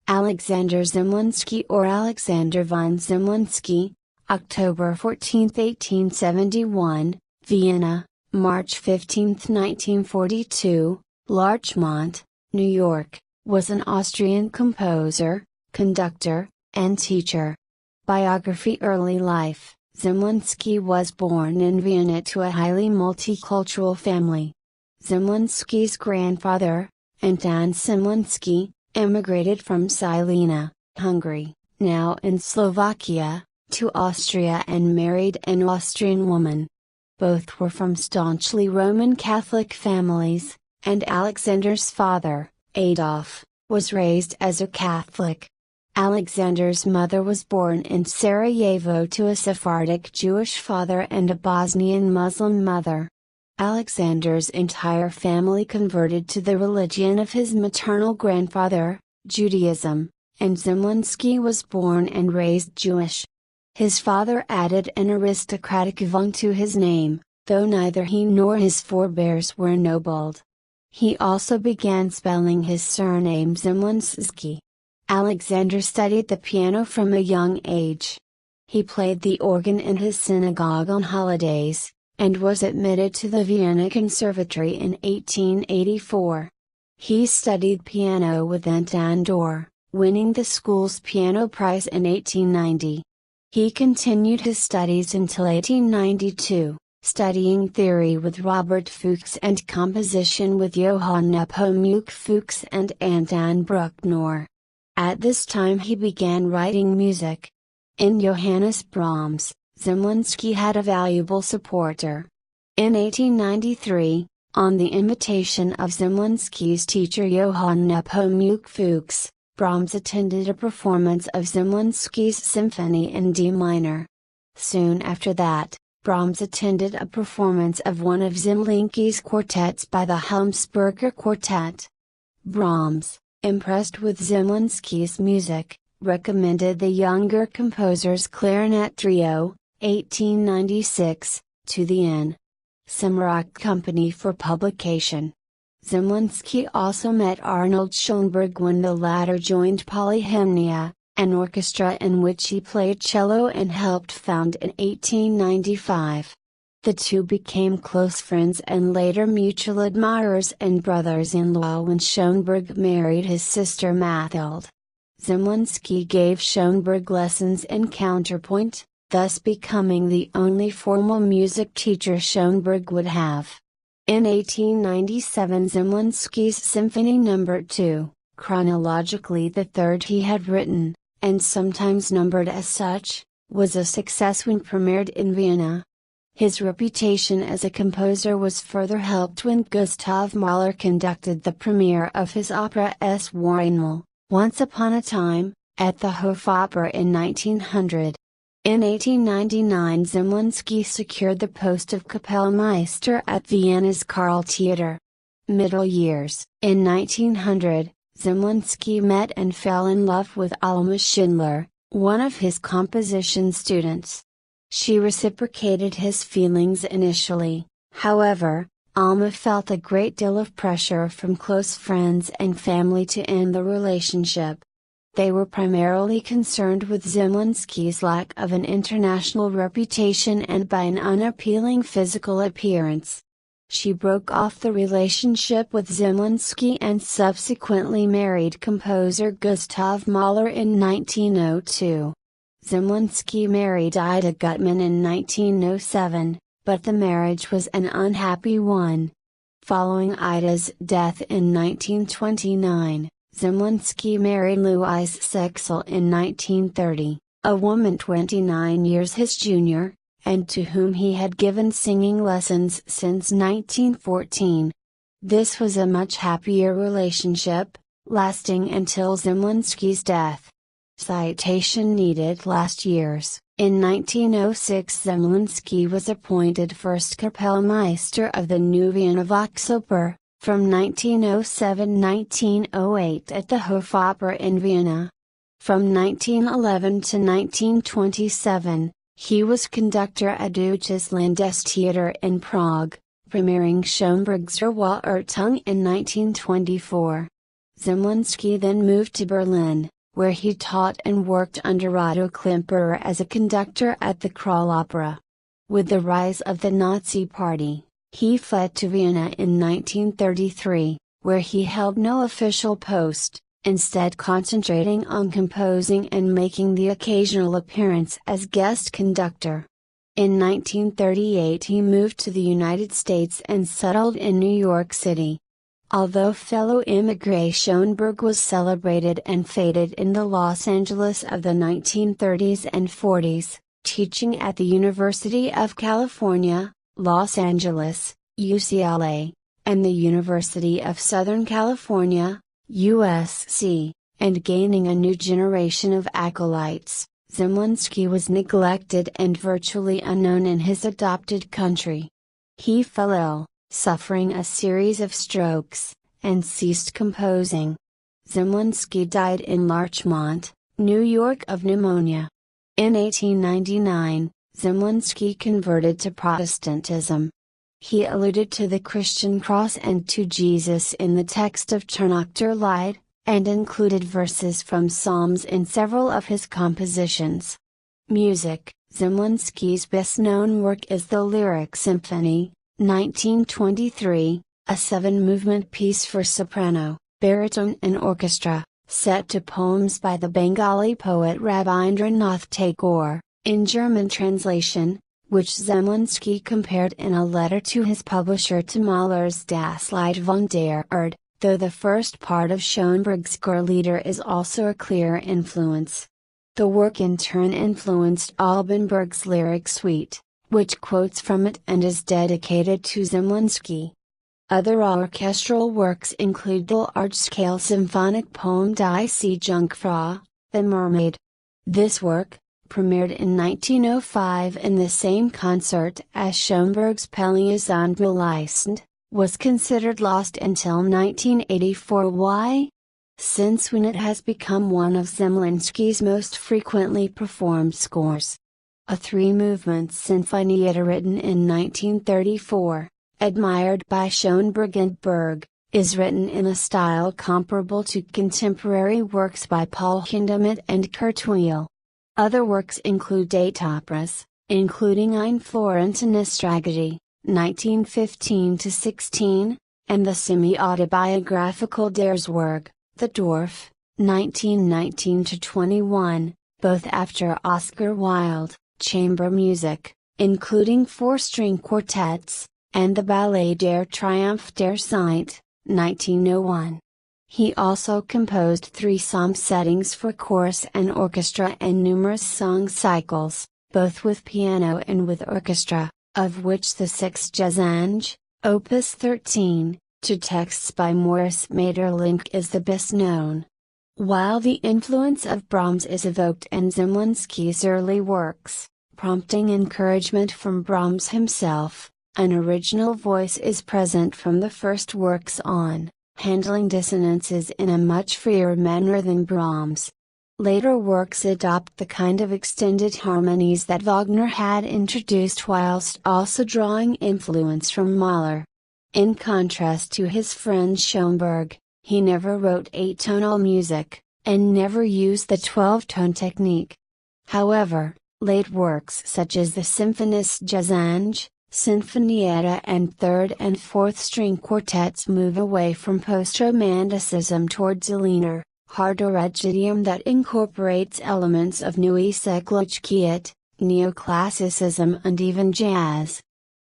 Alexander Zemlinski or Alexander von Zemlinsky, October 14, 1871, Vienna, March 15, 1942, Larchmont, New York, was an Austrian composer, conductor, and teacher. Biography. Early life. Zemlinski was born in Vienna to a highly multicultural family. Zemlinsky's grandfather, Anton Semlinski, emigrated from Žilina, Hungary, now in Slovakia, to Austria and married an Austrian woman. Both were from staunchly Roman Catholic families, and Alexander's father, Adolf, was raised as a Catholic. Alexander's mother was born in Sarajevo to a Sephardic Jewish father and a Bosnian Muslim mother. Alexander's entire family converted to the religion of his maternal grandfather, Judaism, and Zemlinski was born and raised Jewish. His father added an aristocratic von to his name, though neither he nor his forebears were ennobled. He also began spelling his surname Zemlinszky. Alexander studied the piano from a young age. He played the organ in his synagogue on holidays, and was admitted to the Vienna Conservatory in 1884. He studied piano with Anton Semlinski, winning the school's piano prize in 1890. He continued his studies until 1892, studying theory with Robert Fuchs and composition with Johann Nepomuk Fuchs and Anton Bruckner. At this time he began writing music. In Johannes Brahms, Zemlinski had a valuable supporter. In 1893, on the invitation of Zemlinski's teacher Johann Nepomuk Fuchs, Brahms attended a performance of Zemlinski's symphony in D minor. Soon after that, Brahms attended a performance of one of Zemlinsky's quartets by the Helmsberger Quartet. Brahms, impressed with Zemlinsky's music, recommended the younger composer's clarinet trio, 1896, to the N. Semmelrock Company for publication. Zemlinski also met Arnold Schoenberg when the latter joined Polyhymnia, an orchestra in which he played cello and helped found in 1895. The two became close friends and later mutual admirers and brothers-in-law when Schoenberg married his sister Mathilde. Zemlinski gave Schoenberg lessons in counterpoint, thus becoming the only formal music teacher Schoenberg would have. In 1897 Zemlinsky's Symphony No. 2, chronologically the third he had written, and sometimes numbered as such, was a success when premiered in Vienna. His reputation as a composer was further helped when Gustav Mahler conducted the premiere of his opera S. Warenmal, Once Upon a Time, at the Hofopera in 1900. In 1899 Zemlinsky secured the post of Kapellmeister at Vienna's Karl Theater. Middle years. In 1900, Zemlinsky met and fell in love with Alma Schindler, one of his composition students. She reciprocated his feelings initially, however, Alma felt a great deal of pressure from close friends and family to end the relationship. They were primarily concerned with Zemlinsky's lack of an international reputation and by an unappealing physical appearance. She broke off the relationship with Zemlinsky and subsequently married composer Gustav Mahler in 1902. Zemlinsky married Ida Gutmann in 1907, but the marriage was an unhappy one. Following Ida's death in 1929, Zemlinsky married Louise Sexel in 1930, a woman 29 years his junior, and to whom he had given singing lessons since 1914. This was a much happier relationship, lasting until Zemlinsky's death. Citation needed. Last years. In 1906 Zemlinsky was appointed first Kapellmeister of the new Vienna Volksoper, from 1907–1908 at the Hofopera in Vienna. From 1911 to 1927, He was conductor at Deutsches Landestheater in Prague, premiering Schönberg's Erwartung in 1924. Zemlinski then moved to Berlin, where he taught and worked under Otto Klemperer as a conductor at the Kroll Opera. With the rise of the Nazi Party, he fled to Vienna in 1933, where he held no official post, instead concentrating on composing and making the occasional appearance as guest conductor. In 1938 he moved to the United States and settled in New York City. Although fellow immigrant Schönberg was celebrated and feted in the Los Angeles of the 1930s and 40s, teaching at the University of California, Los Angeles, UCLA, and the University of Southern California, USC, and gaining a new generation of acolytes, Zemlinski was neglected and virtually unknown in his adopted country. He fell ill, suffering a series of strokes, and ceased composing. Zemlinski died in Larchmont, New York of pneumonia. In 1899, Zemlinski converted to Protestantism. He alluded to the Christian cross and to Jesus in the text of Conductor Lied, and included verses from Psalms in several of his compositions. Music: Zemlinski's best-known work is the Lyric Symphony, 1923, a 7-movement piece for soprano, baritone and orchestra, set to poems by the Bengali poet Rabindranath Tagore, in German translation, which Zemlinski compared in a letter to his publisher to Mahler's Das Lied von der Erde, though the first part of Schönberg's Chorlieder is also a clear influence. The work in turn influenced Albenberg's lyric suite, which quotes from it and is dedicated to Zemlinski. Other orchestral works include the large-scale symphonic poem Die Seejungfrau, The Mermaid. This work, premiered in 1905 in the same concert as Schönberg's Pelleas und Meisterlied, was considered lost until 1984. Why? Since when it has become one of Zemlinski's most frequently performed scores. A 3-movement sinfonietta written in 1934, admired by Schönberg and Berg, is written in a style comparable to contemporary works by Paul Hindemith and Kurt Weill. Other works include 8 operas, including Ein Florentines Tragedy, 1915-16, and the semi-autobiographical Derswerg, The Dwarf, 1919-21, both after Oscar Wilde, chamber music, including 4-string quartets, and the Ballet Der Triumph der Zeit, 1901. He also composed 3 psalm settings for chorus and orchestra and numerous song cycles, both with piano and with orchestra, of which the 6th Gesang, Opus 13, to texts by Maurice Maeterlinck is the best known. While the influence of Brahms is evoked in Zemlinski's early works, prompting encouragement from Brahms himself, an original voice is present from the first works on, handling dissonances in a much freer manner than Brahms. Later works adopt the kind of extended harmonies that Wagner had introduced whilst also drawing influence from Mahler. In contrast to his friend Schönberg, he never wrote 8-tonal music, and never used the 12-tone technique. However, late works such as the Symphonist Gesang, Sinfonietta and 3rd and 4th string quartets move away from post-romanticism towards a leaner, harder regidium that incorporates elements of Neue Zeitlichkeit, neoclassicism and even jazz.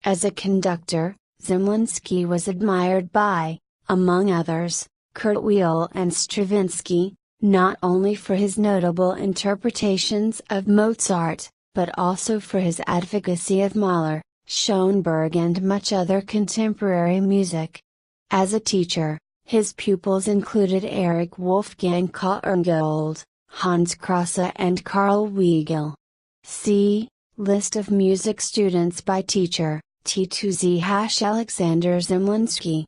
As a conductor, Zemlinski was admired by, among others, Kurt Weill and Stravinsky, not only for his notable interpretations of Mozart, but also for his advocacy of Mahler, Schönberg and much other contemporary music. As a teacher, his pupils included Erich Wolfgang Korngold, Hans Krause and Karl Weigel. See, List of music students by teacher, T2Z Alexander Zemlinski.